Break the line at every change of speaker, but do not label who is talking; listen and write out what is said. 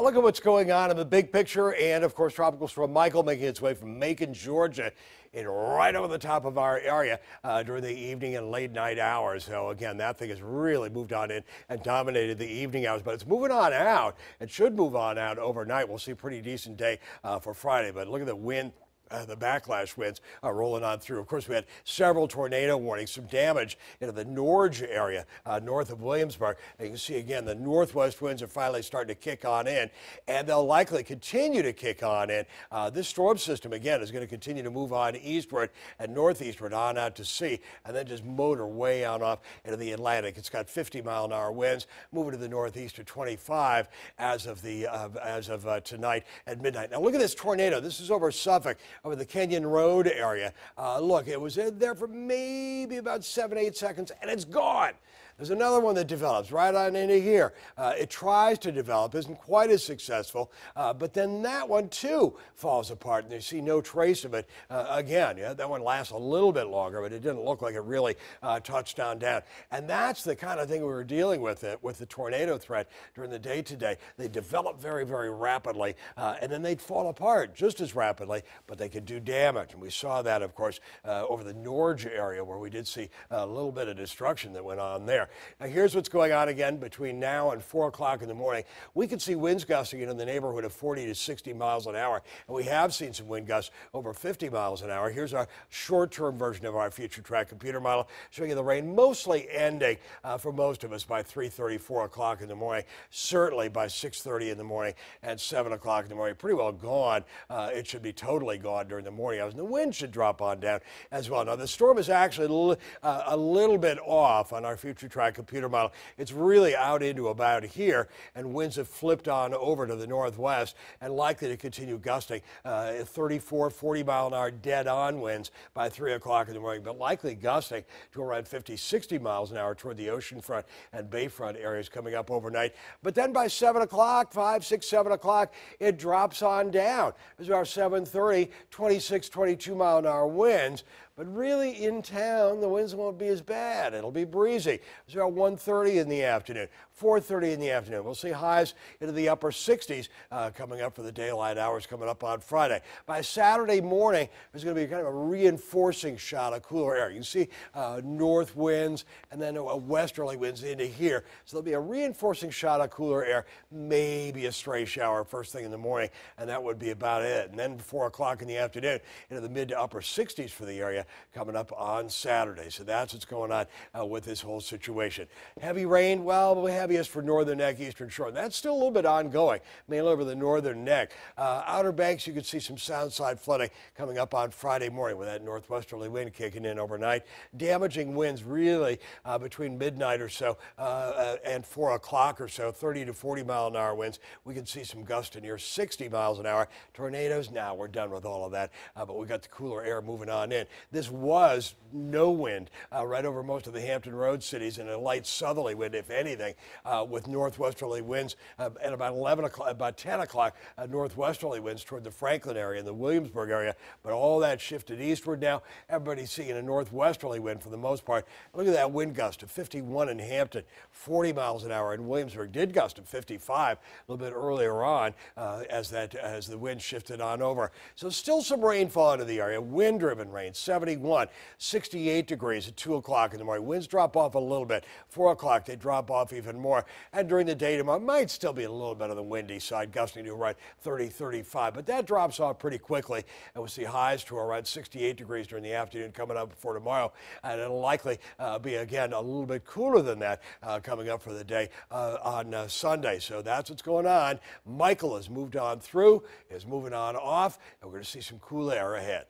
A look at what's going on in the big picture, and of course, Tropical Storm Michael making its way from Macon, Georgia, and right over the top of our area during the evening and late night hours. So again, that thing has really moved on in and dominated the evening hours, but it's moving on out. It should move on out overnight. We'll see a pretty decent day for Friday, but look at the wind. The backlash winds are rolling on through. Of course, we had several tornado warnings, some damage into the Norge area north of Williamsburg. And you can see again, the northwest winds are finally starting to kick on in, and they'll likely continue to kick on in. This storm system, again, is going to continue to move on eastward and northeastward on out to sea, and then just motor way out off into the Atlantic. It's got 50-mile-an-hour winds moving to the northeast to 25 as of tonight at midnight. Now look at this tornado. This is over Suffolk, over the Kenyon Road area. Look, it was in there for maybe about 7-8 seconds, and it's gone. There's another one that develops right on into here. It tries to develop, isn't quite as successful, but then that one too falls apart, and you see no trace of it again. Yeah, that one lasts a little bit longer, but it didn't look like it really touched down. And that's the kind of thing we were dealing with with the tornado threat during the day today. They develop very, very rapidly, and then they'd fall apart just as rapidly, but they could do damage. And we saw that, of course, over the Norge area, where we did see a little bit of destruction that went on there. Now, here's what's going on again between now and 4 o'clock in the morning. We could see winds gusting in the neighborhood of 40 to 60 miles an hour, and we have seen some wind gusts over 50 miles an hour. Here's our short-term version of our future track computer model, showing you the rain mostly ending for most of us by 3:30, 4 o'clock in the morning, certainly by 6:30 in the morning and 7 o'clock in the morning. Pretty well gone. It should be totally gone during the morning hours, and the wind should drop on down as well. Now, the storm is actually a little bit off on our future track computer model. It's really out into about here, and winds have flipped on over to the northwest and likely to continue gusting 34, 40 mile an hour dead on winds by 3 o'clock in the morning, but likely gusting to around 50, 60 miles an hour toward the oceanfront and bayfront areas coming up overnight. But then by 7 o'clock, 5, 6, 7 o'clock, it drops on down. This is our 7:30, 26, 22 mile an hour winds. But really, in town, the winds won't be as bad. It'll be breezy. It's about 1:30 in the afternoon, 4:30 in the afternoon. We'll see highs into the upper 60s coming up for the daylight hours coming up on Friday. By Saturday morning, there's going to be kind of a reinforcing shot of cooler air. You can see north winds and then westerly winds into here. So there'll be a reinforcing shot of cooler air, maybe a stray shower first thing in the morning, and that would be about it. And then 4 o'clock in the afternoon into the mid to upper 60s for the area coming up on Saturday. So that's what's going on with this whole situation. Heavy rain, well, the heaviest for northern neck, eastern shore. That's still a little bit ongoing, mainly over the northern neck. Outer Banks, you could see some sound side flooding coming up on Friday morning with that northwesterly wind kicking in overnight. Damaging winds really between midnight or so and 4 o'clock or so, 30 to 40 mile an hour winds. We could see some gusts to near 60 miles an hour. Tornadoes, now we're done with all of that, but we got the cooler air moving on in. This was no wind right over most of the Hampton Road cities, and a light southerly wind, if anything, with northwesterly winds at about 11 o'clock, about 10 o'clock, northwesterly winds toward the Franklin area and the Williamsburg area. But all that shifted eastward now. Everybody's seeing a northwesterly wind for the most part. Look at that wind gust of 51 in Hampton, 40 miles an hour in Williamsburg. Did gust of 55 a little bit earlier on as the wind shifted on over. So still some rainfall into the area, wind-driven rain. 71, 68 degrees at 2 o'clock in the morning. Winds drop off a little bit. 4 o'clock, they drop off even more. And during the day tomorrow, might still be a little bit on the windy side, gusting to around 30, 35. But that drops off pretty quickly. And we'll see highs to around 68 degrees during the afternoon coming up for tomorrow. And it'll likely be, again, a little bit cooler than that coming up for the day on Sunday. So that's what's going on. Michael has moved on through, is moving on off, and we're going to see some cool air ahead.